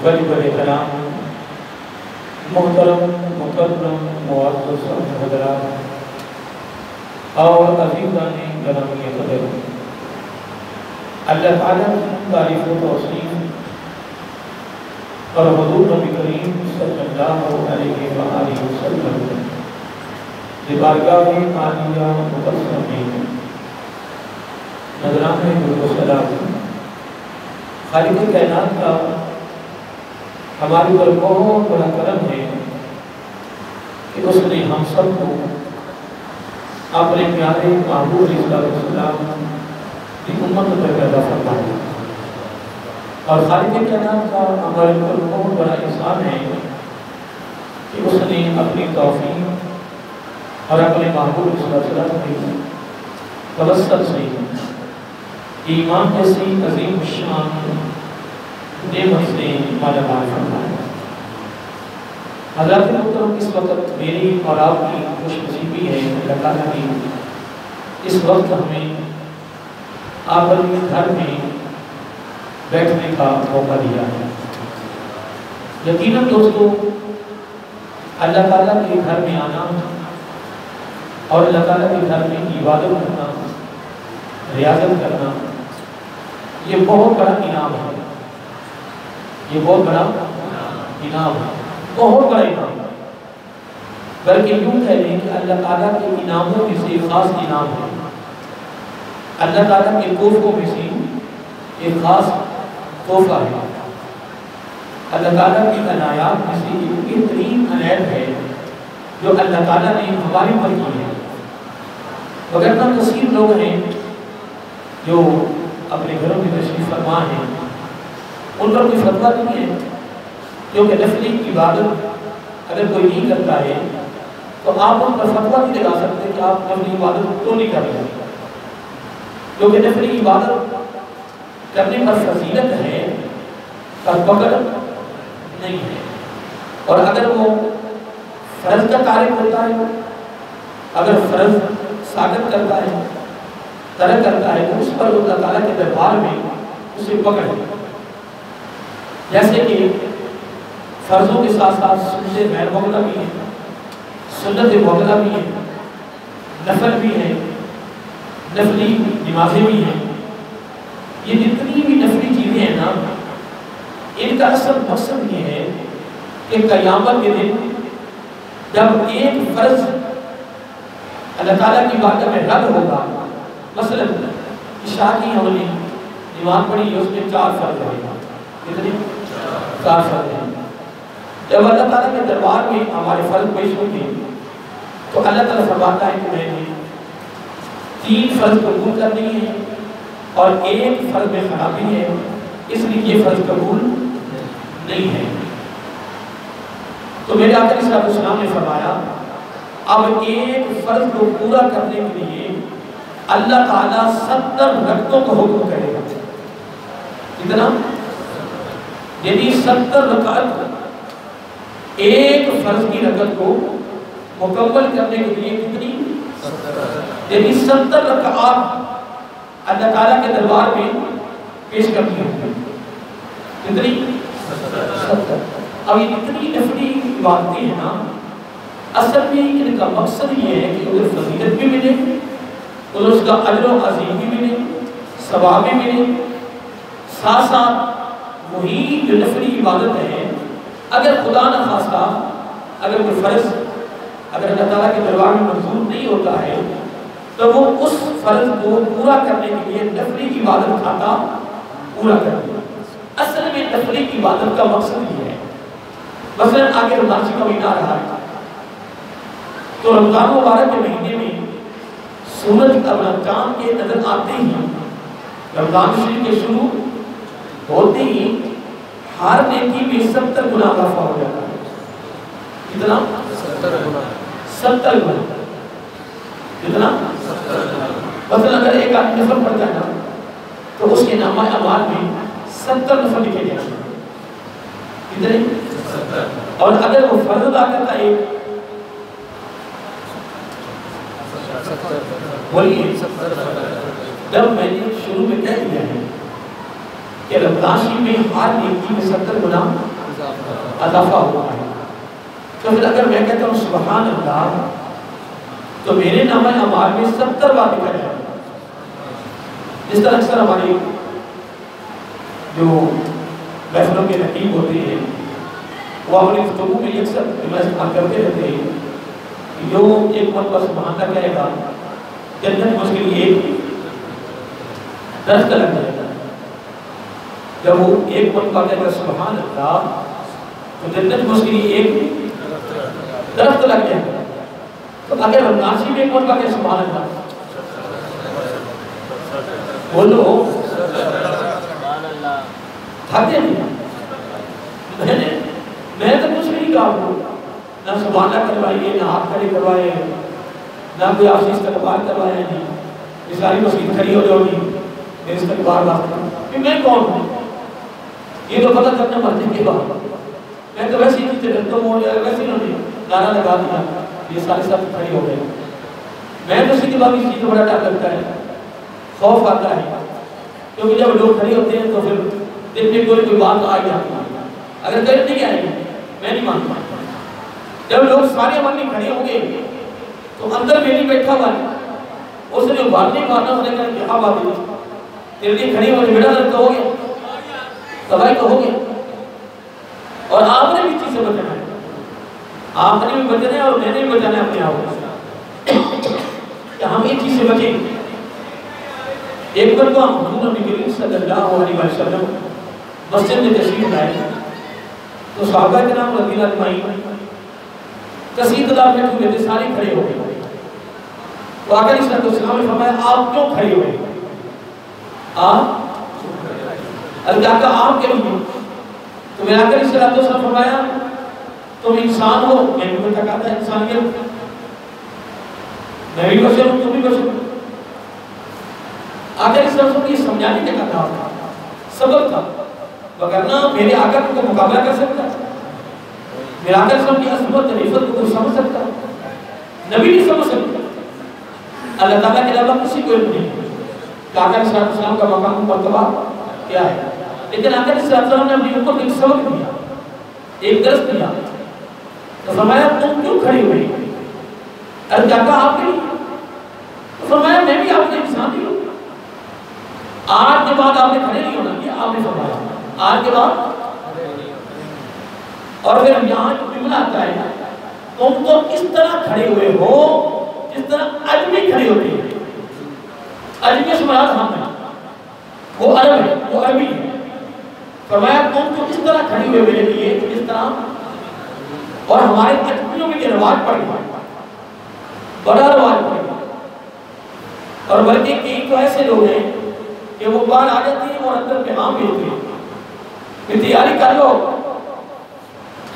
بڑے بڑے کرام محترم مکرم معزز حضرات اور عزیزان گرامی قدر، اللہ تعالیٰ کی تعریف و توصیف اور حضور نبی کریم صلی اللہ علیہ وآلہ وسلم کی بارگاہ عالیہ مقدسہ میں نذرانے درود و سلام۔ خالق کائنات کا ہمارے پر بہت بڑا کرم ہے کہ اس نے ہم سب کو اپنے پیارے محبوب علیہ السلام کی امت پر پیدا فرمایا، اور خالق کائنات کا ہمارے پر بہت بڑا احسان ہے کہ اس نے اپنی توفیق اور اپنے محبوب علیہ السلام کی توسط سے ایمان جیسی عظیم شان نعمت سے مالا مال فرمایا۔ حضرات محترم، اس وقت میری اور آپ کی خوش نصیبی ہے اللہ تعالیٰ نے اس وقت ہمیں آپ کے گھر میں بیٹھنے کا موقع دیا ہے۔ یقیناً دوستو، اللہ تعالیٰ کے گھر میں آنا اور اللہ تعالیٰ کے گھر میں عبادت کرنا، ریاضت کرنا، یہ بہت بڑا انعام ہے۔ یہ بہت بڑا انعام ہے، بہت بڑا انعام ہے۔ بلکہ یوں کہہ لیں کہ اللہ تعالیٰ کے انعاموں میں سے ایک خاص انعام ہے، اللہ تعالیٰ کے تحفوں میں سے ایک خاص تحفہ ہے، اللہ تعالیٰ کی عنایات میں سے ایک بہترین عنایت ہے جو اللہ تعالیٰ نے ہمارے پر کی ہے۔ وغیرہ کثیر لوگ ہیں جو اپنے گھروں میں تشریف فرما ہیں، ان پر کوئی فتویٰ نہیں ہے، کیونکہ نفلی عبادت اگر کوئی نہیں کرتا ہے تو آپ ان پر فتویٰ نہیں لگا سکتے کہ آپ نفلی عبادت کیوں نہیں کر رہے ہیں، کیونکہ نفلی عبادت کرنے پر فضیلت ہے پر پکڑ نہیں ہے۔ اور اگر وہ فرض کا تارک ہوتا ہے، اگر فرض ساقط کرتا ہے، ترک کرتا ہے، تو اس پر اللہ تعالیٰ کے دربار میں اسے پکڑ ہے۔ جیسے کہ فرضوں کے ساتھ ساتھ سنت غیر موقع بھی ہیں، سنت موقع بھی ہیں، نفل بھی ہیں، نفلی نمازیں بھی ہیں۔ یہ جتنی بھی نفلی چیزیں ہیں نا، ان کا اصل مقصد یہ ہے کہ قیامت کے دن جب ایک فرض اللہ تعالیٰ کی بارگاہ میں رد ہوگا، مثلا عشاء کی ہم نے نماز پڑھی ہے، اس میں 4 فرض ہے، کتنے 4 فرض ہیں۔ جب اللہ تعالیٰ کے دربار میں ہمارے فرض پیش ہوں گے تو اللہ تعالیٰ فرماتا ہے کہ میں نے 3 فرض قبول کرنی ہے اور 1 فرض میں خرابی ہے، اس لیے یہ فرض قبول نہیں ہے۔ تو میرے آقا صلی اللہ علیہ وسلم نے فرمایا اب 1 فرض کو پورا کرنے کے لیے اللہ تعالیٰ 70 رکعتوں کو حکم کرے گا۔ کتنا؟ یعنی 70 رکعت، 1 فرض کی رکعت کو مکمل کرنے کے لیے کتنی؟ یعنی 70 رکعات اللہ تعالیٰ کے دربار میں پیش کرنی ہوگی۔ کتنی؟ 70۔ اب یہ اتنی نفلی باتیں ہیں نا، اصل میں ان کا مقصد یہ ہے کہ انہیں فضیلت بھی ملے، اور اس کا اجر و عظیم بھی ملے، ثواب بھی ملے، ساتھ ساتھ وہی جو نفلی عبادت ہے، اگر خدا نہ خواستہ اگر کوئی فرض اگر اللہ تعالیٰ کے دربار میں منظور نہیں ہوتا ہے تو وہ اس فرض کو پورا کرنے کے لیے نفلی عبادت کھاتا پورا کر دے۔ اصل میں نفلی عبادت کا مقصد یہ ہے، مثلا آگے رمضان کا مہینہ آ رہا ہے تو رمضان مبارک کے مہینے میں سورج اپنا چاند کے نظر آتے ہی رمضان شریف کے شروع ہوتے ہی ہر نیکی میں 70 گنا اضافہ ہو جاتا ہے۔ کتنا؟ 70 گنا۔ کتنا؟ مثلا اگر ایک آدمی نفل پڑھتا ہے نا تو اس کے نامہ اعمال میں 70 نفل لکھے جاتے ہیں۔ کتنے؟ 70۔ اور اگر وہ فرض ادا کرتا ہے بولیے، جب میں نے شروع میں کہہ دیا ہے کہ رمضان شریف میں ہر نیکی میں 70 گنا اضافہ ہوا ہے. تو پھر اگر میں کہتا ہوں سبحان اللہ تو میرے نامہ اعمال میں 70 بار لکھا جائے گا. جس طرح اکثر ہماری جو محفلوں کے نقیب ہوتے ہیں وہ اپنی خطبوں میں اکثر استعمال کرتے رہتے ہیں کہ جو ایک مرتبہ سبحان اللہ کہے گا جنت میں اس کے لیے ایک درخت لگ جائے گا. جب وہ ایک مرتبہ کہے گا سبحان اللہ تو جنت میں اس کے لیے ایک درخت لگ جائے گا. تو اگر ناسی میں ایک مرتبہ کہ سبحان اللہ بولو تھکے نہیں. میں تو کچھ نہیں کہا نہ سبحان اللہ کروائیے نہ ہاتھ کھڑے کروائے نہ کوئی آپ سے استقبال کروایا نہیں. یہ ساری مسجد کھڑی ہو جاؤ گی میں استقبال بات کروں کہ میں کون ہوں یہ تو پتہ کرنا مرضی کے بعد. میں تو ویسے ہی تو ہو جائے ویسے انہوں نے نعرہ لگا دیا یہ سارے ساتھ کھڑے ہو گئے. میں تو سیدھی بات اس چیز کو بڑا ڈر لگتا ہے خوف آتا ہے کیونکہ جب لوگ کھڑے ہوتے ہیں تو پھر دل میں کوئی بات آ جاتی ہے. اگر دل نہیں آئے گی میں نہیں مانتا. جب لوگ سارے عمل میں کھڑے ہوں گے تو اندر میں نہیں بیٹھا ہوا ہے اس نے بات نہیں ماننا ہونے کا کیا بات ہے تیرے لیے کھڑے ہونے بیٹا درد تو ہو گیا تباہی تو ہو گیا. اور آپ نے بھی چیز سے بچنا ہے. آپ نے بھی بچنا ہے اور میں نے بھی بچنا ہے اپنے آپ کہ ہم ایک چیز سے بچیں. ایک مرتبہ حضور نبی کریم صلی اللہ علیہ وسلم مسجد میں تشریف لائے تو صحابہ کرام رضی اللہ اجمعین کثیر تعداد میں ہوئے تھے سارے کھڑے ہو گئے. تو آقا علیہ السلام نے فرمایا آپ کیوں کھڑے ہوئے؟ ارے آقا آپ کیوں نہیں؟ تو میرا آقا علیہ السلام فرمایا تم انسان ہو میں بھی بتا کہتا ہے انسانیت میں بھی بشر ہوں تم بھی بشر ہوں. آقا علیہ السلام یہ سمجھانے کا تھا سبب تھا وگرنہ میرے آقا کو مقابلہ کر سکتا میرے آقا علیہ السلام کی عظمت رفت کو سمجھ سکتا نبی نہیں سمجھ سکتا. اللہ تعالیٰ کے علاوہ کسی کو علم نہیں کہ آقا علیہ السلام کا مقام مرتبہ کیا ہے. لیکن آقا علیہ السلام نے اپنی امت کو ایک سبق دیا ایک درس دیا تو فرمایا تم کیوں کھڑی ہوئی؟ ارے آقا آپ کے لیے. تو فرمایا میں بھی آپ کے انسان ہی ہوں. آج کے بعد آپ نے کھڑے نہیں ہونا کیا آپ نے فرمایا آج کے بعد. اور پھر یہاں جو جملہ آتا ہے تم تو اس طرح کھڑے ہوئے ہو جس طرح اجمی کھڑے ہوتے ہیں. اجمی سے مراد ہم ہیں وہ عرب ہے وہ عربی ہے. فرمایا تم تو اس طرح کھڑی ہوئے میرے لیے اس طرح اور ہمارے اجمیوں میں یہ رواج پڑ گیا بڑا رواج پڑ گیا. اور بلکہ کئی تو ایسے لوگ ہیں کہ وہ باہر آ جاتے ہیں اور اندر پیغام بھی ہوتے ہیں کہ تیاری کر لو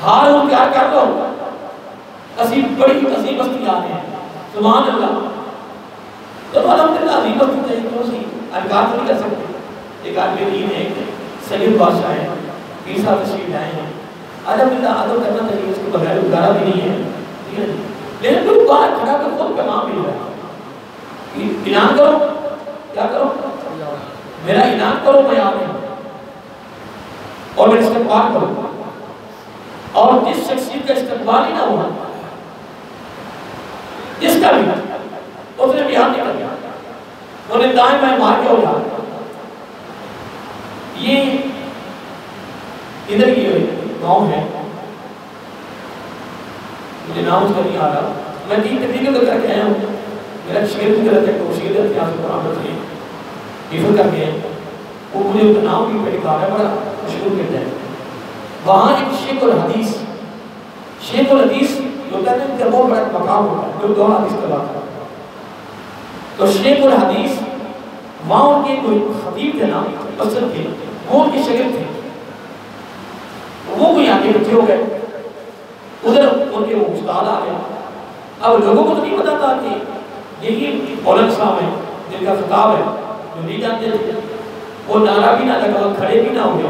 ہار ہو تیار کر لو اسی بڑی عظیم بستی آ رہے ہیں سبحان اللہ. تو الحمدللہ عظیم بستی چاہیے تو اسی انکار تو نہیں کر سکتے. ایک آدمی دین ہے سید بادشاہ ہے پیر صاحب تشریف لائے ہیں الحمدللہ ادب کرنا چاہیے اس کے بغیر گزارا بھی نہیں ہے. لیکن کوئی باہر کھڑا کر خود پیغام مل رہا ہے اعلان کرو کیا کرو میرا اعلان کرو میں آ رہا ہوں اور میرا استقبال کرو. اور جس شخصیت کا استقبال ہی نہ ہوا جس کا بھی اس نے بیان نہیں کیا انہیں دائیں بائیں مار کے اٹھا. یہ ادھر یہ گاؤں ہے مجھے نام اس کا نہیں آ رہا. میں تین تقریباً کر کے آیا ہوں میرا شیر کی طرح تو شیر اتحاد قرآن سے حفظ کر کے وہ مجھے ان کا نام بھی پہ لکھا ہے بڑا مشہور کرتا ہے. وہاں ایک شیخ الحدیث جو کہتے ہیں کہ بہت بڑا مقام ہوتا ہے جو دو حدیث کرواتا ہے. تو شیخ الحدیث وہاں ان کے کوئی خطیب تھے نا مسجد تھے وہ ان کے شاگرد تھے. وہ کوئی آگے بچے ہو گئے ادھر ان کے وہ استاد آ گئے. اب لوگوں کو تو نہیں پتا تھا کہ یہی مولانا صاحب ہیں جن کا خطاب ہے جو نہیں جانتے تھے. وہ نعرہ بھی نہ لگا کھڑے بھی نہ ہوئے.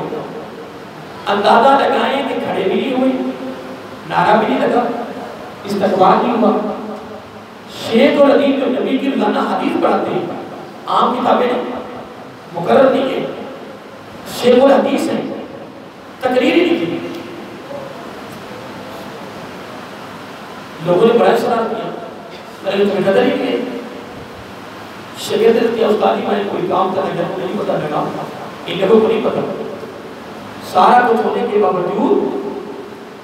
اندازہ لگائیں کہ کھڑے بھی نہیں ہوئے نعرہ بھی نہیں لگا استقبال نہیں ہوا. شیخ اور عدیب جو نبی کی روزانہ حدیث پڑھاتے ہیں عام کتابیں مقرر نہیں ہے شیخ اور حدیث ہیں تقریر ہی نہیں کی. لوگوں نے بڑا شرارت کیا، میں تمہیں قدر ہی نہیں ہے، شریعت کیا استادی میں کوئی کام کرنے کا نہیں پتا لگا، ان لوگوں کو نہیں پتا، سارا کچھ ہونے کے باوجود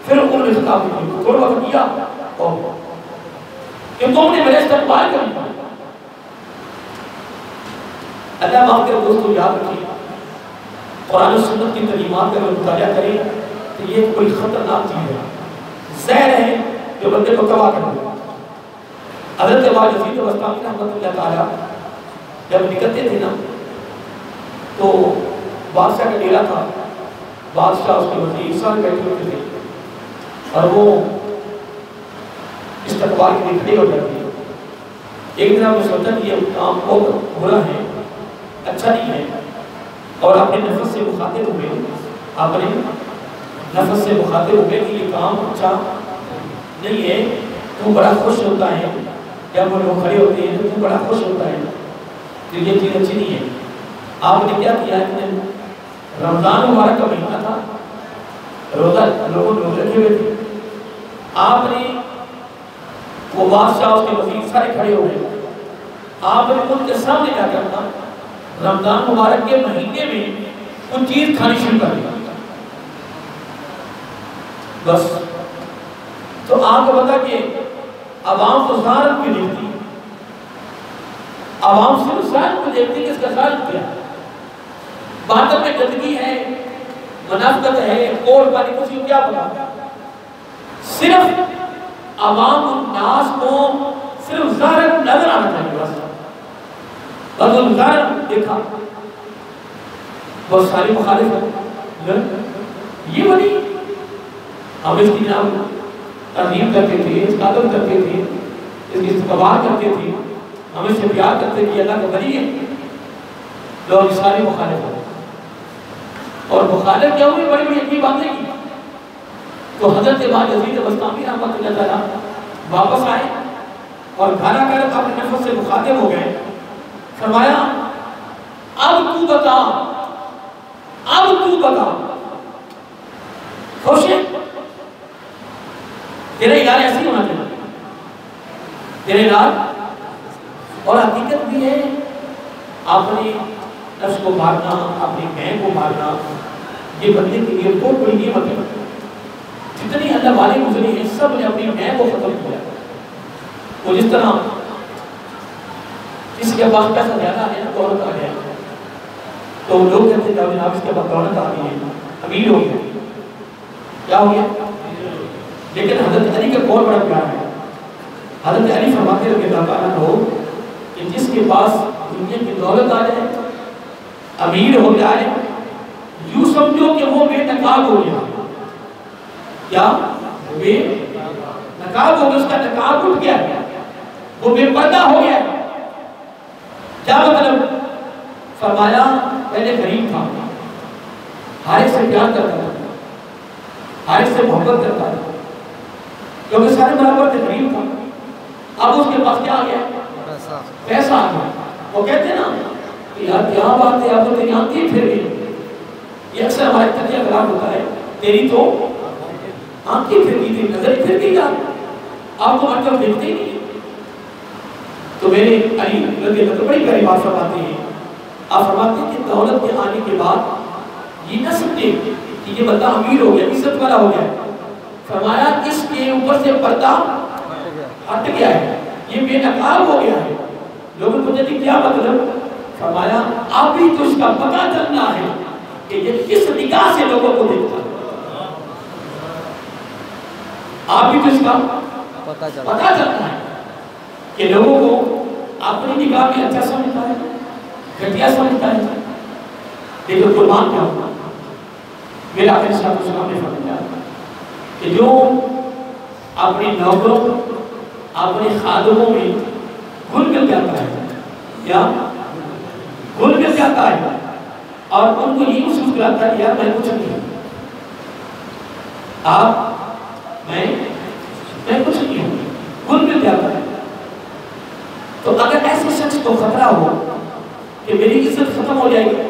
پھر انہوں نے خطاب کیا، تھوڑا وقت کیا کہ تم نے میرے استقبال کر لیا۔ اللہ آپ کے دوستوں یاد رکھیے، قرآن و سنت کی تعلیمات کا مطالعہ کریں تو یہ کوئی خطرناک چیز ہے، زہر ہے جو بندے کو تباہ کر دے۔ حضرت یزید بستامی رحمۃ اللہ تعالیٰ جب نکلتے تھے نا تو بادشاہ کا ڈیرا تھا، بادشاہ اس کے وزیر سارے بیٹھے ہوتے تھے اور وہ استقبال کے لیے کھڑے ہو جاتے ہیں۔ ایک دن آپ نے سوچا کہ یہ کام بہت برا ہے، اچھا نہیں ہے، اور اپنے نفس سے مخاطب ہوئے، اپنے نفس سے مخاطب ہوئے کہ یہ کام اچھا نہیں ہے، تو بڑا خوش ہوتا ہے جب وہ لوگ کھڑے ہوتے ہیں تو بڑا خوش ہوتا ہے کہ یہ چیز اچھی نہیں ہے۔ آپ نے کیا کیا ہے؟ رمضان مبارک کا مہینہ تھا، روزہ لوگوں نے روزے رکھے ہوئے تھے، آپ نے وہ بادشاہ اس کے وزیر سارے کھڑے ہوئے، آپ نے ان کے سامنے کیا کرنا رمضان مبارک کے مہینے میں کچھ چیز کھانی شروع کر دیا بس۔ تو آپ کو پتا کہ عوام تو ظاہر کی دیکھتی، عوام صرف ظاہر کو دیکھتی کہ اس کا ظاہر کیا، باطن میں گندگی ہے، منافقت ہے، کوڑ پانی کسی کو کیا پتا، صرف عوام الناس کو صرف ظاہر نظر آنا چاہیے بس ظاہر دیکھا، بہت ساری مخالف ہیں یہ بنی، ہم اس کی نام تعظیم کرتے تھے، اس کا قدر کرتے تھے، اس کی استقبال کرتے تھے، ہم اس سے پیار کرتے تھے، اللہ کا ولی ہے، لوگ سارے مخالف ہیں اور مخالف کیا ہوئے، بڑی بڑی عجیب باتیں کی۔ تو حضرت یزید بستامی رحمۃ اللہ تعالیٰ واپس آئے اور گھر آ کر اپنے نفس سے مخاطب ہو گئے، فرمایا اب تو بتا، اب تو بتا، خوش ہے؟ تیرا ادارہ ایسے ہی ہونا چاہیے، تیرے ادارہ، اور حقیقت بھی ہے اپنے نفس کو مارنا، اپنی میں کو مارنا، یہ بندے کے لیے بہت بڑی نعمت ہے۔ جتنی اللہ والے گزرے ہیں سب نے اپنی میں کو ختم کیا، وہ جس طرح اس کے پاس پیسہ زیادہ ہے نا، دولت آ گیا تو لوگ کہتے ہیں جب اس کے پاس دولت آ گئی ہے، امیر ہو گیا، کیا ہو گیا؟ لیکن حضرت علی کا بہت بڑا پیار ہے، حضرت علی فرماتے رہے اللہ ہو کہ جس کے پاس دنیا کی دولت آ جائے، امیر ہو جائے، یوں سمجھو کہ وہ بے نقاب ہو گیا، کیا؟ بے نقاب ہو گیا، اس کا نقاب اٹھ گیا، وہ بے پردہ ہو گیا۔ کیا مطلب؟ فرمایا پہلے غریب تھا، ہر سے پیار کرتا تھا، ہر سے محبت کرتا تھا، کیونکہ سارے برابر تھے، غریب تھا، اب اس کے پاس کیا آ گیا؟ پیسہ آ گیا۔ وہ کہتے ہیں نا کہ یار کیا بات ہے، اب تو تیری آنکھیں پھر گئی، یہ اکثر ہمارے تجزیہ خراب ہوتا ہے، تیری تو آنکھیں پھر گئی تھی، نظر پھر گئی یار، آپ کو مطلب دیکھتے ہی نہیں۔ تو میرے علی رضی اللہ عنہ بڑی پیاری بات فرماتے ہیں، آپ فرماتے ہیں کہ دولت کے آنے کے بعد یہ نہ سمجھے کہ یہ بندہ امیر ہو گیا، عزت والا ہو گیا، فرمایا اس کے اوپر سے پردہ ہٹ گیا ہے، یہ بے نقاب ہو گیا ہے۔ لوگوں کو پوچھا کیا مطلب؟ فرمایا آپ بھی تو اس کا پتہ چلنا ہے کہ یہ کس نگاہ سے لوگوں کو دیکھتا ہے، آپ بھی تو اس کا پتہ چلنا ہے کہ لوگوں کو اپنی نگاہ میں اچھا سمجھتا ہے، گھٹیا سمجھتا ہے۔ لیکن قربان کیا ہوگا؟ میرا آقا صلی اللہ علیہ وسلم نے فرمایا کہ جو اپنی نوکروں، اپنے خادموں میں گھل مل جاتا ہے، کیا گھل مل جاتا ہے اور ان کو یہ محسوس کراتا ہے کہ یار میں کچھ نہیں ہوں، آپ میں کچھ نہیں ہوں، گھل مل جاتا ہے۔ تو اگر ایسے شخص کو خطرہ ہو کہ میری عزت ختم ہو جائے گی،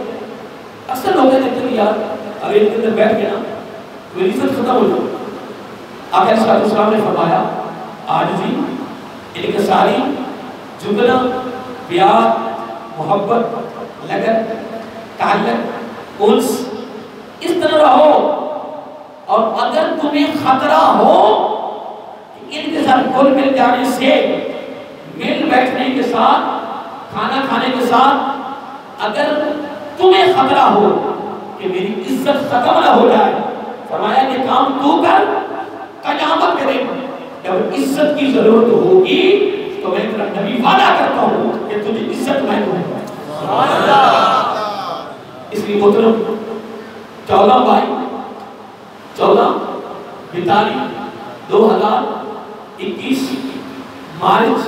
اکثر لوگ کہتے ہیں یار اگر ان کے اندر بیٹھ گیا نا تو میری عزت ختم ہو جائے۔ آقا صلی اللہ علیہ وسلم نے فرمایا عاجزی، انکساری، جھکنا، پیار، محبت، لگن، تعلق، انس، اس طرح رہو۔ اور اگر تمہیں خطرہ ہو کہ ان کے ساتھ گھل مل جانے سے، مل بیٹھنے کے ساتھ، کھانا کھانے کے ساتھ اگر تمہیں خطرہ ہو کہ میری عزت ختم نہ ہو جائے، فرمایا کہ کام تو کر، قیامت کرے جب عزت کی ضرورت ہوگی تو میں تیرا نبی وعدہ کرتا ہوں کہ تجھے عزت میں دوں گا۔ اس لیے محترم 14/42/2021 مارچ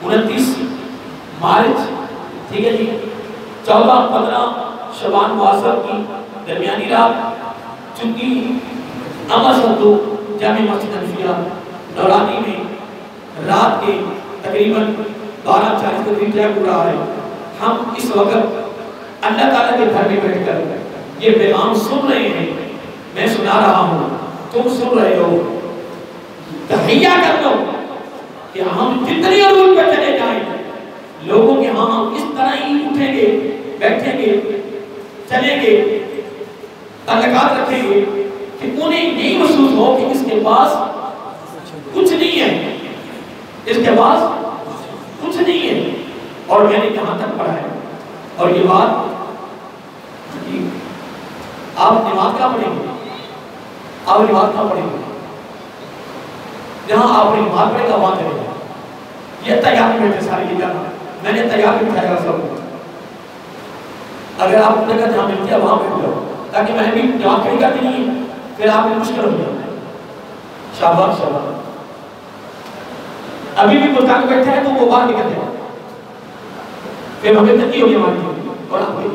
29 مارچ، ٹھیک ہے جی، 14-15 شعبان معظم کی درمیانی رات، چونکہ اما صدو جامع مسجد انفیہ نورانی میں رات کے تقریباً 12:40 کے قریب ٹائم ہو رہا ہے، ہم اس وقت اللہ تعالیٰ کے گھر میں بیٹھ کر یہ پیغام سن رہے ہیں، میں سنا رہا ہوں، تم سن رہے ہو، تحیہ کر لو کہ ہم جتنی عروج پہ چلے جائیں لوگوں کے ہاں ہم اس طرح ہی اٹھیں گے، بیٹھیں گے، چلیں گے، تعلقات رکھیں گے کہ انہیں نہیں محسوس ہو کہ اس کے پاس کچھ نہیں ہے، اس کے پاس کچھ نہیں ہے۔ اور میں نے کہاں تک پڑھا ہے، اور یہ بات آپ نماز کا پڑھیں گے، آپ نماز کا پڑھیں گے، جہاں آپ نے نماز پڑھے گا وہاں کرے گا۔ یہ تیار میں بیٹھے سارے یہ جانا، میں نے تیار میں بٹھایا سب کو، اگر آپ نے کہا جہاں ملتی ہے وہاں بیٹھ جاؤ، تاکہ میں بھی نماز کھڑی کرتی نہیں ہے، پھر آپ نے مشکل ہو جائے۔ شاباش شاباش، ابھی بھی ملتان بیٹھے ہیں تو وہ باہر نکل جائے، پھر ہمیں تکی ہوگی ہماری اور آپ کو یہ۔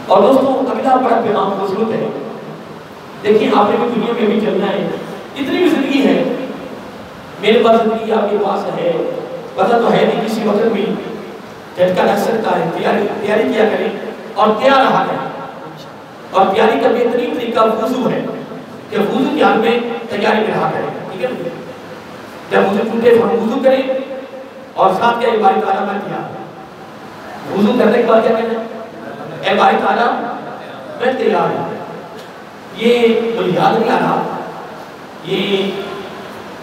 اور دوستوں اگلا بڑا پیغام حضرت ہے، دیکھیں آپ نے بھی دنیا میں بھی چلنا ہے، اتنی بھی زندگی ہے، میرے پاس زندگی آپ کے پاس ہے، پتہ تو ہے نہیں کسی وقت بھی جھٹکا لگ سکتا ہے، تیاری کیا کریں اور تیار رہا کریں۔ اور تیاری کا بہترین طریقہ وضو ہے کہ وضو کے حال میں تیاری میں رہا کریں، ٹھیک ہے؟ جب وضو ٹوٹے تو ہم وضو کریں اور ساتھ کیا باری تعالیٰ میں تیار، وضو کرنے کے بعد کیا کہنا ہے؟ اے باری تعالیٰ میں تیار ہوں۔ یہ مجھے یاد نہیں آ رہا، یہ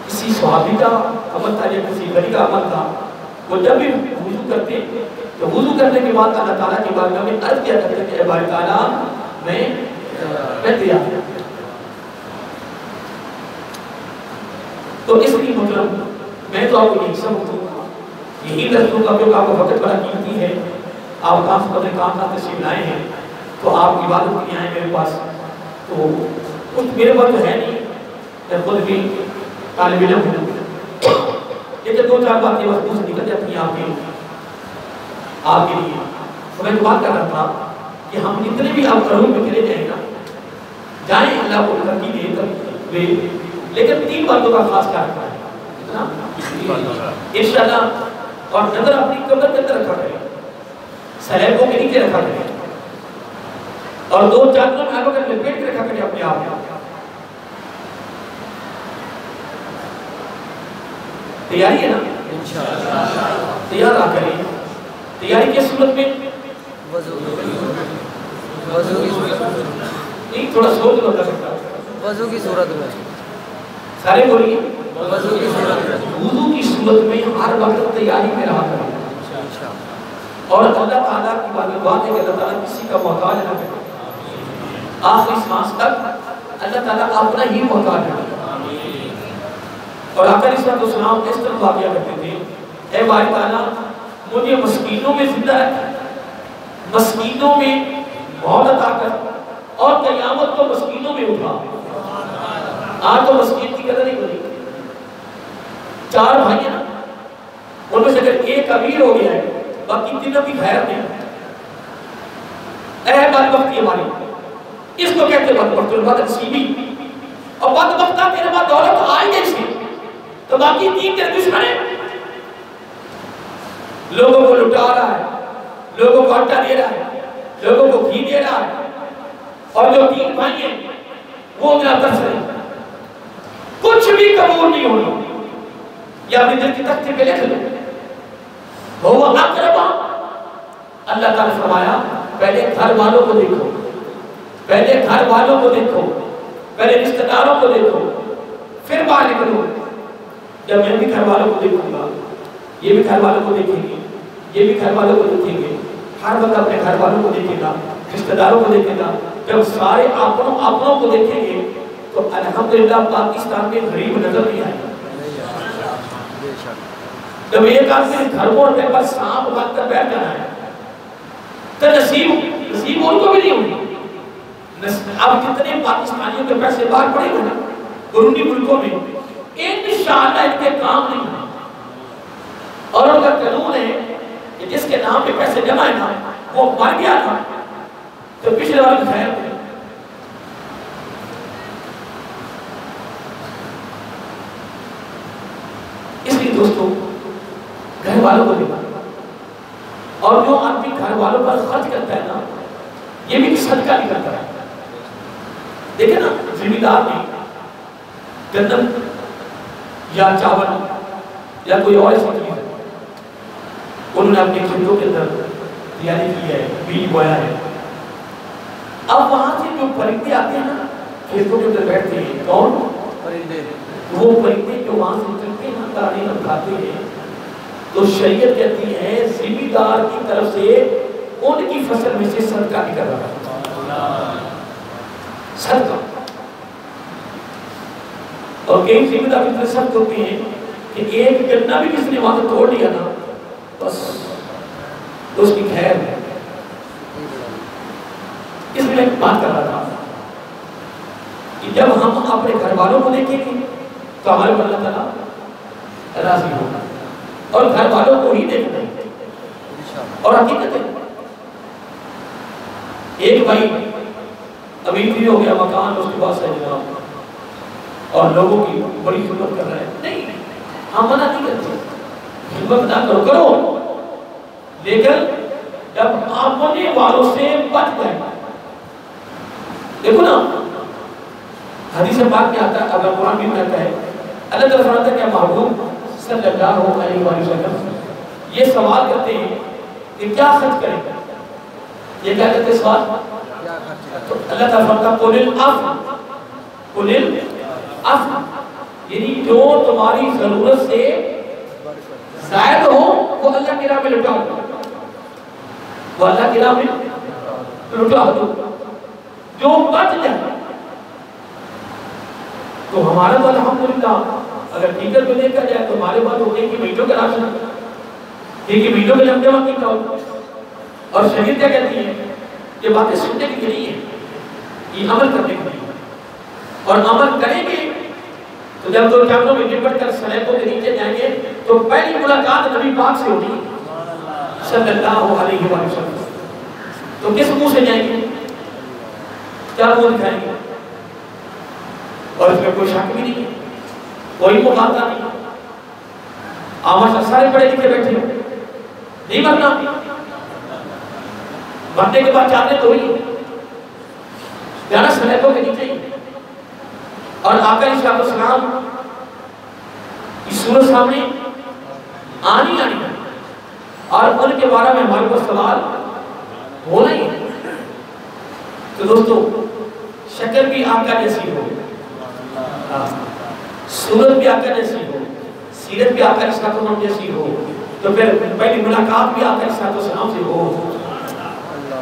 کسی صحابی کا عمل تھا یا کسی ولی کا عمل تھا، وہ جب بھی وضو کرتے تو وضو کرنے کے بعد اللہ تعالیٰ کی بارگاہ میں عرض کیا کرتے کہ اے باری تعالیٰ میں تیار ہوں۔ تو اس لیے محترم میں تو آپ کو یہی سب دوں گا، یہی درس دوں گا، کیونکہ آپ کو وقت بڑا قیمتی ہے، آپ کام سے پتہ کام تشریف لائے ہیں تو آپ عبادت کے لیے آئے میرے پاس، تو کچھ میرے پاس تو ہے نہیں، میں خود بھی طالب علم ہوں، لیکن 2-4 باتیں بس منہ سے نکل جاتی ہیں آپ کے لیے۔ تو میں تو بات کر رہا تھا کہ ہم جتنے بھی آپ گھروں میں چلے جائیں نا، جائیں اللہ کو ترقی دے، لیکن 3 باتوں کا خاص خیال رکھنا ہے انشاءاللہ، اور نظر اپنی کمر کے اندر رکھا کریں، سلیبوں کے نیچے رکھا کریں، اور 2 چادروں میں آگے کر لپیٹ کے رکھا کریں اپنے آپ میں۔ تیاری ہے نا؟ تیار آ کریں، تیاری کی صورت میں ایک تھوڑا سوچ لو کرتا وضو کی صورت میں سارے بولیے، وضو کی صورت میں وضو کی صورت میں ہر وقت تیاری میں رہا کریں، اور اللہ تعالیٰ کی بات ہے کہ اللہ تعالیٰ کسی کا محتاج نہ کرے، آخری سانس تک اللہ تعالیٰ اپنا ہی محتاج ہے۔ اور آقا علیہ السلام اس طرح دعا کیا کرتے تھے، اے باری تعالیٰ مجھے مسکینوں میں زندہ رکھ، مسکینوں میں موت عطا کر، اور قیامت کو مسکینوں میں اٹھا۔ آج تو مسکین کی قدر نہیں بنی، 4 بھائی ہیں نا، ان میں سے اگر ایک امیر ہو گیا ہے باقی تینوں کی خیر نہیں، اے بدبختی ہماری، اس کو کہتے ہیں بدبخت، بدنصیبی، اور بدبختہ تیرے بعد دولت آئی گئی سی تو باقی 3 تیرے دشمن ہیں، لوگوں کو لٹا رہا ہے، لوگوں کو آٹا دے رہا ہے، لوگوں کو گھی دے رہا ہے، اور جو 3 بھائی ہیں وہ میرا درس ہے، کچھ بھی قبول نہیں ہونا، یا اپنی دل کی تختے پہ لکھ لو، وہ اقربا۔ اللہ تعالیٰ نے فرمایا پہلے گھر والوں کو دیکھو، پہلے گھر والوں کو دیکھو، پہلے رشتہ داروں کو دیکھو، پھر باہر نکلو۔ جب میں بھی گھر والوں کو دیکھوں گا، یہ بھی گھر والوں کو دیکھیں گے، یہ بھی گھر والوں کو دیکھیں گے، ہر وقت اپنے گھر والوں کو دیکھے گا، رشتہ داروں کو دیکھے گا۔ جب سارے اپنوں کو دیکھیں گے تو الحمدللہ پاکستان میں غریب نظر نہیں آئے گا۔ جب ایک آدمی گھر کو رکھنے پر سانپ باندھ کر بیٹھ جانا ہے تو نصیب ان کو بھی نہیں ہوگی۔ اب جتنے پاکستانیوں کے پیسے باہر پڑے گا نا بیرونی ملکوں میں، انشاءاللہ ان کے کام نہیں ہے۔ اور ان کا قانون ہے کہ جس کے نام پہ پیسے جمع ہے نا وہ مر گیا تھا تو پچھلے والے خیر تھے۔ اس لیے دوستو گھر والوں کو دیکھا، اور جو آدمی گھر والوں پر خرچ کرتا ہے نا یہ بھی صدقہ نہیں کرتا ہے۔ دیکھیں نا ذمہ دار میں گندم یا چاول یا کوئی اور ایسی چیز ہے، انہوں نے اپنے کھیتوں کے اندر تیاری کی ہے، بیج بویا ہے۔ اب وہاں سے جو پرندے آتے ہیں نا کھیتوں کے اندر بیٹھتے ہیں، کون پرندے؟ وہ پرندے جو وہاں سے چلتے ہیں دانے ہم کھاتے ہیں، تو شریعت کہتی ہے ذمہ دار کی طرف سے ان کی فصل میں سے صدقہ نہیں کر رہا، صدقہ۔ اور کئی ذمہ دار اتنے سخت ہوتے ہیں کہ ایک گنا بھی کسی نے وہاں سے توڑ لیا نا بس تو اس کی خیر ہے۔ اس میں ایک بات کر رہا تھا کہ جب ہم اپنے گھر والوں کو دیکھیں گے تو ہمارے پر اللہ تعالیٰ راضی ہوگا، اور گھر والوں کو ہی دیکھنا ہے۔ اور حقیقت ہے ایک بھائی ابھی بھی ہو گیا مکان اس کے پاس ہے جناب اور لوگوں کی بڑی خدمت کر رہا ہے، نہیں ہم منع نہیں کرتے، خدمت نہ کرو، کرو، لیکن جب اپنے والوں سے بچ گئے۔ دیکھو نا حدیث پاک میں آتا ہے، اگر قرآن میں کہتا ہے اللہ تعالیٰ فرماتا ہے کہ محبوب صلی اللہ علیہ وسلم یہ سوال کرتے ہیں کہ کیا خرچ کریں گے، یہ کیا کرتے ہیں سوال؟ تو اللہ تعالیٰ فرماتا ہے قُلِ الْعَفْوَ، قُلِ الْعَفْوَ، یعنی جو تمہاری ضرورت سے زائد ہو وہ اللہ کی راہ میں لٹا دو، وہ اللہ کی راہ میں لٹا دو، جو بچ جائے تو ہمارا تو الحمدللہ اگر ٹیچر کو دیکھا جائے تو ہمارے پاس ہوتے ہیں کہ مہینوں کے راشن، ایک مہینوں کے لمبے وقت نہیں کھاؤ۔ اور شریعت کیا کہتی ہے یہ باتیں سننے کے لیے نہیں ہے، یہ عمل کرنے کے لیے، اور عمل کریں گے تو جب دو کیمروں میں نپٹ کر سلیبوں کے نیچے جائیں گے تو پہلی ملاقات نبی پاک سے ہوگی صلی اللہ علیہ وسلم۔ تو کس منہ سے جائیں گے، کیا منہ دکھائیں گے؟ اور اس میں کوئی شک بھی نہیں ہے، کوئی مقابلہ نہیں۔ آمد سارے پڑھے لکھے بیٹھے ہو، نہیں مرنا، مرنے کے بعد جانے تو ہی جانا سلیبوں کے نیچے ہی۔ اور آقا علیہ السلام کی صورت سامنے آنی ہے اور ان کے بارے میں ہمارے پاس سوال ہونا ہی ہے۔ تو دوستو شکل بھی آقا جیسی ہو، صورت بھی آقا جیسی ہو، سیرت بھی آقا علیہ السلام جیسی ہو، تو پھر پہلی ملاقات بھی آقا علیہ السلام سے ہو،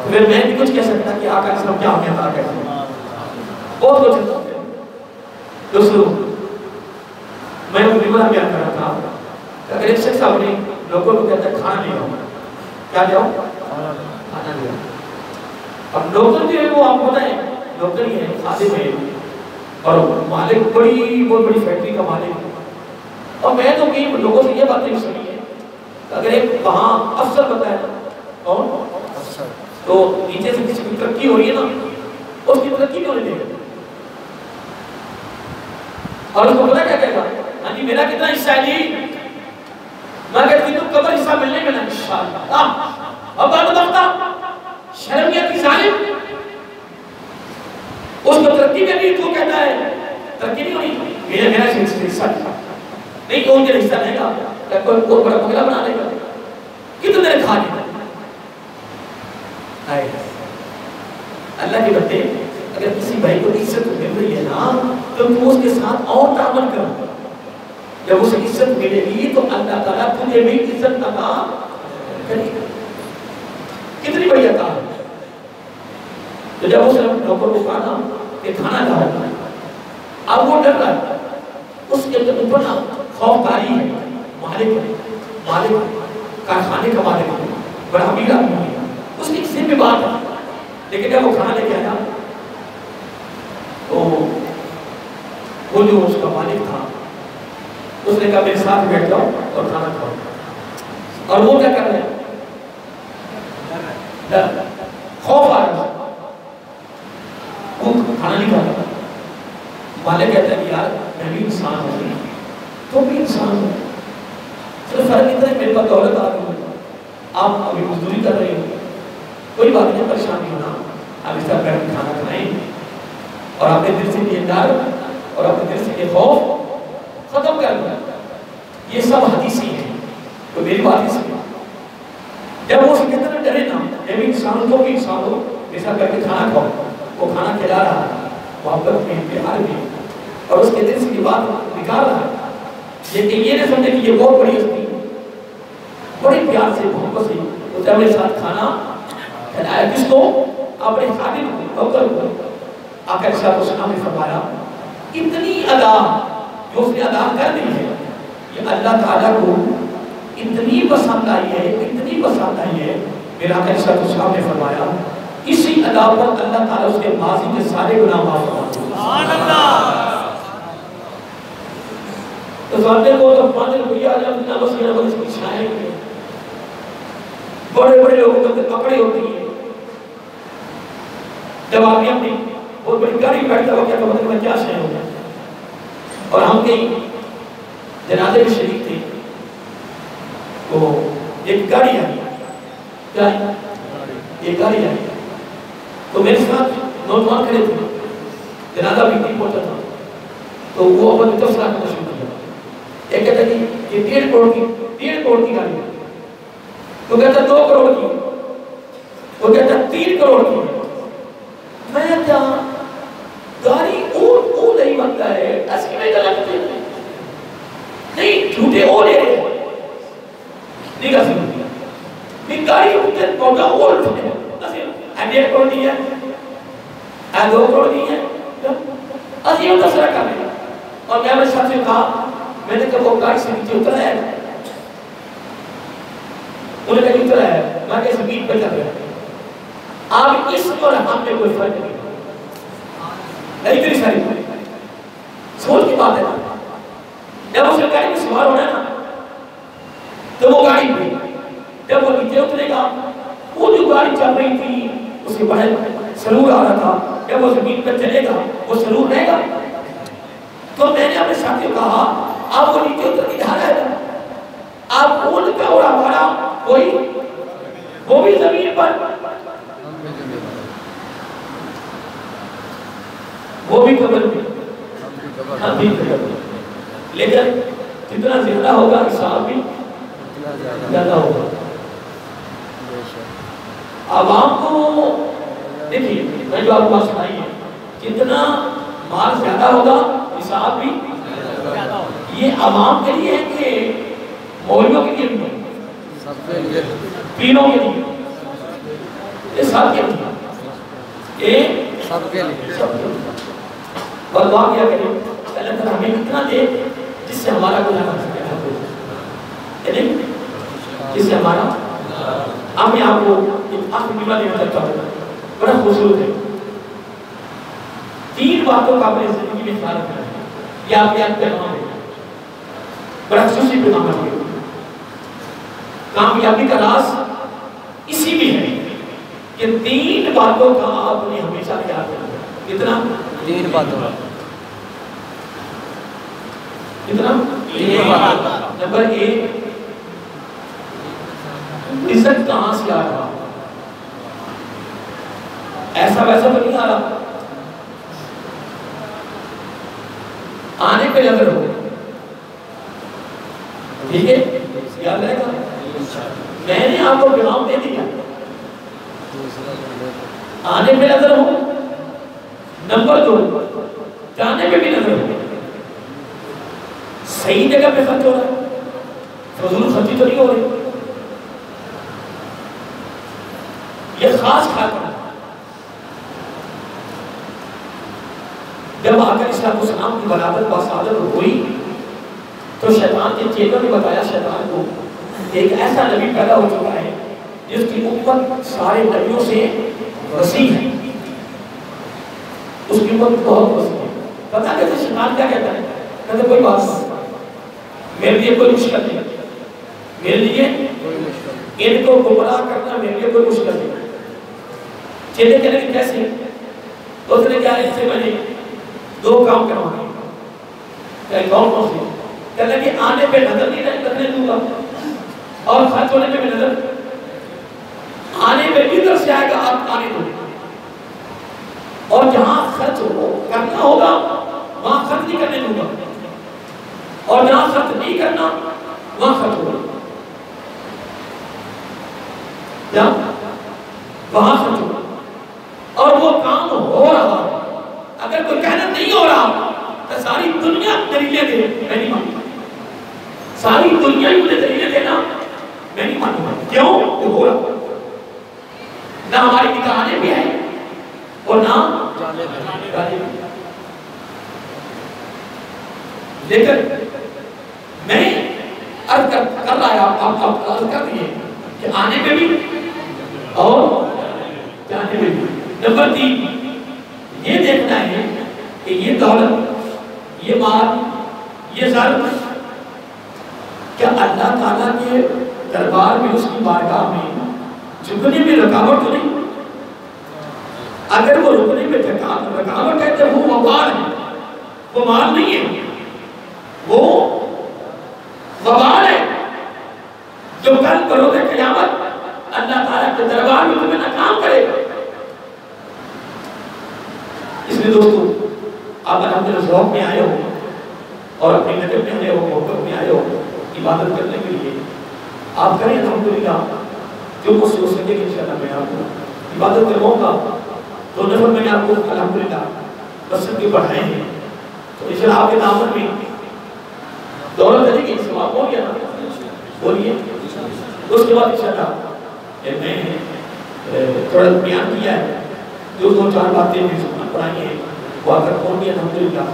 پھر میں بھی کچھ کہہ سکتا کہ آقا علیہ السلام کیا ہمیں عطا کرتے ہیں، بہت کچھ ہوتا ہے۔ دوستو میں وہ بیمار بیان کر رہا تھا کہ اگر ایک شخص اپنے لوگوں کو کہتا ہے کھانا لے آؤ، کیا لے آؤ؟ کھانا لے آؤ۔ اب نوکر جو ہے وہ آپ کو بتائیں نوکر ہی ہے، خادم ہے، اور مالک بہت بڑی فیکٹری کا مالک ہے۔ اور میں تو کئی لوگوں سے یہ باتیں بھی سنی ہے کہ اگر ایک وہاں افسر بتا ہے کون تو نیچے سے کسی کی ترقی ہو رہی ہے نا اس کی ترقی کیوں نہیں دے گا، اور اس کو پتا کیا کہے گا، ہاں جی میرا کتنا حصہ ہے جی، میں کہتی تو قبر حصہ ملنے میں نا انشاءاللہ۔ اب بات بختا شرم یا کی ظالم تو مجھے حصہ رہے گا یا کوئی بہت بڑا بنگلہ بنا لے گا؟ کتنے نے کھا لیا؟ اللہ کے بندے اگر کسی بھائی کو عزت مل رہی ہے نا تو تم اس کے ساتھ اور تعامل کرو. جب اسے عزت ملے گی تو اللہ تعالیٰ تجھے بھی عزت عطا کرے گا. کتنی بڑی عطا ہے. تو جب اس نے نوکر کو کہا نا کہ کھانا کھاؤ، اب وہ ڈر رہا ہے، اس کے اوپر نا خوفداری ہے. مالک کارخانے کا مالک ہے، بڑا امیر آدمی ہے، اس کی کسی بھی بات ہے. لیکن جب وہ کھانا لے کے آیا تو وہ جو اس کا مالک تھا اس نے کہا میرے ساتھ بیٹھ جاؤ اور کھانا کھاؤ. اور وہ کیا کر رہے ہیں؟ خوف آ رہا ہے، وہ کھانا نہیں کھا رہا. مالک کہتا ہے کہ یار میں بھی انسان ہوں، تو بھی انسان ہوں، صرف فرق اتنا ہے میرے پاس دولت آ رہی ہے، آپ ابھی مزدوری کر رہے ہو، کوئی بات نہیں، پریشان نہیں ہونا، آپ اس طرح بیٹھ کے کھانا کھائیں اور اپنے دل سے یہ ڈر اور اپنے دل سے یہ خوف ختم کر دیں. یہ سب حدیثی ہیں، تو میری بات ہی سنو. جب وہ اسے کہتے ہیں ڈرے نا، جب انسان ہو تو بھی انسان ہو، ایسا کر کے کھانا کھاؤ. وہ کھانا کھلا رہا ہے محبت میں، پیار میں، اور اس کے دل سے یہ بات نکال رہا ہے. لیکن یہ نہ سمجھے کہ یہ بہت بڑی ہستی ہے. بڑے پیار سے محبت سے اس نے اپنے ساتھ کھانا کھلایا. کس کو؟ اپنے خادم نوکر کو. آقا صلی اللہ علیہ وسلم نے فرمایا اتنی ادا جو اس نے ادا کر دی ہے یہ اللہ تعالیٰ کو اتنی پسند آئی ہے، اتنی پسند آئی ہے. میرا آقا صلی اللہ علیہ وسلم نے فرمایا اسی ادا پر اللہ تعالیٰ اس کے ماضی کے سارے گناہ معاف فرماتے ہیں. سبحان اللہ. تو سامنے کو تو 5 روپیہ آ جائے اتنا بس یہ نہ بس کی چھائیں گے. بڑے بڑے لوگوں کے اندر پکڑے ہوتی ہیں. جب آدمی اپنی بہت بڑی گاڑی بیٹھتا ہوا کیا تو مطلب میں کیا شے ہوں گا. اور ہم کہیں جنازے میں شریک تھے تو ایک گاڑی آئی. کیا ہے؟ ایک گاڑی آئی تو میرے ساتھ نوجوان کھڑے تھے. جنازہ بھی نہیں پہنچا تھا تو وہ اپنے تفصیلہ کرنا شروع کیا. ایک کہتا کہ یہ 1.5 کروڑ کی گاڑی ہے. تو کہتا 2 کروڑ کی. وہ کہتا 3 کروڑ کی. میں کیا گاڑی او نہیں بنتا ہے ایسے میں غلط نہیں جھوٹے او لے رہے ہیں نہیں کہا سکتا نہیں گاڑی اتنے پوٹا او لے رہے ہیں 1.5 کروڑ نہیں ہے 2 کروڑ نہیں ہے. از یہ تذکرہ کر رہے ہیں. اور میں ساتھ سے کہا میں نے کہا وہ گاڑی سے نیچے اترا ہے. انہوں نے کہا اترا ہے. میں کہا زمین پہ چل رہا ہے. آپ اس اور ہم میں کوئی فرق نہیں. اتنی ساری سوچ کی بات ہے نا. جب اس نے گاڑی میں سوار ہونا ہے نا تو وہ گاڑی پہ جب وہ نیچے اترے گا وہ جو گاڑی چل رہی تھی اس کے بڑے سرور آ رہا تھا. جب وہ زمین پر چلے گا وہ سرور رہے گا. تو میں نے اپنے ساتھیوں کہا آپ وہ نیچے اتر کے جا رہے ہیں آپ ان کا اور ہمارا کوئی وہ بھی زمین پر وہ بھی قبر میں ہم بھی قبر میں. لیکن جتنا زیادہ ہوگا حساب بھی زیادہ ہوگا. عوام کو دیکھیے میں جو آپ کو بات سنائی ہے جتنا مال زیادہ ہوگا حساب بھی زیادہ ہوگا. یہ عوام کے لیے ہے کہ مولویوں کے لیے بھی تینوں کے لیے یہ سب کے لیے یہ سب کے لیے. اور دعا کیا کریں اللہ تعالیٰ ہمیں اتنا دے جس سے ہمارا گناہ بن سکے یعنی جس سے ہمارا. اب میں آپ کو ایک آخری جملہ دینا چاہتا ہوں بڑا خوبصورت ہے. 3 باتوں کا اپنے زندگی میں خیال رکھنا ہے. یہ آپ کے یاد پیغام ہے بڑا خصوصی پیغام ہے. کامیابی کا راز اسی میں ہے کہ 3 باتوں کا آپ نے ہمیشہ خیال رکھنا ہے. کتنا؟ 3 باتوں کا. کتنا؟ 3 باتوں. نمبر 1 عزت کہاں سے آ رہا؟ ایسا ویسا تو نہیں آ رہا. آنے پہ لگ رہا ہو ٹھیک ہے یاد رہے گا میں نے آپ کو پیغام دے دیا آنے پہ نظر ہو نمبر 2 جانے پہ بھی نظر ہو صحیح جگہ پہ خرچ ہو رہا ہے فضول خرچی تو نہیں ہو رہی یہ خاص کھاتا جب آقا اسلام السلام کی ولادت بسادت ہوئی تو شیطان کے چیلوں نے بتایا شیطان کو ایک ایسا نبی پیدا ہو چکا ہے جس کی امت سارے نبیوں سے وسیع ہے اس کی امت بہت وسیع ہے پتہ کیسے شیطان کیا کہتا ہے کہتے کوئی بات میرے لیے کوئی مشکل نہیں میرے لیے ان کو گمراہ کرنا میرے لیے کوئی مشکل نہیں چیلے کہنے کہ کیسے اس نے کہا اس سے میں نے 2 کام کروانے کیا کون سے کہنے کہ آنے پہ نظر نہیں رکھنے دوں گا اور خرچ ہونے پہ بھی نظر آنے پہ ادھر سے آئے گا آپ آنے دوں اور جہاں خرچ کرنا ہوگا وہاں خرچ نہیں کرنے دوں گا اور جہاں خرچ نہیں کرنا وہاں خرچ ہوگا وہاں خرچ ہوگا اور وہ کام ہو رہا ہے اگر کوئی کہنا نہیں ہو رہا تو ساری دنیا دلیلیں دے میں نہیں مانتا ساری دنیا ہی مجھے دلیلیں دینا میں نہیں مانتا کیوں وہ ہو رہا نہ ہماری نگاہیں بھی ہیں اور نہ جانے بھی لیکن میں عرض کر رہا ہے آپ عرض کر دیئے کہ آنے پہ بھی اور جانے میں بھی نمبر 3 یہ دیکھنا ہے کہ یہ دولت یہ مال یہ زر کیا اللہ تعالیٰ کے دربار میں اس کی بارگاہ میں جھکنے میں رکاوٹ تو نہیں اگر وہ رکنے میں رکاوٹ ہے تو وہ وبال ہے وہ مال نہیں ہے وہ وبال ہے جو کل بروز قیامت اللہ تعالیٰ کے دربار میں تمہیں ناکام کرے گا اس لیے دوستو آپ الحمدللہ ذوق میں آئے ہو اور اپنی نجب میں آئے ہو محبت میں آئے ہو عبادت کرنے کے لیے آپ کریں الحمدللہ جو مجھ سے ہو سکے کہ انشاءاللہ میں آپ کو عبادت کرواؤں گا 2 نفر میں نے آپ کو الحمدللہ بسن کے پڑھائے ہیں تو انشاءاللہ آپ کے دامن میں دولت علی کی سواب ہو گیا بولیے اس کے بعد انشاءاللہ میں تھوڑا بیان کیا ہے جو 2-4 باتیں میں پڑھائی ہیں وہ اگر کون بھی الحمدللہ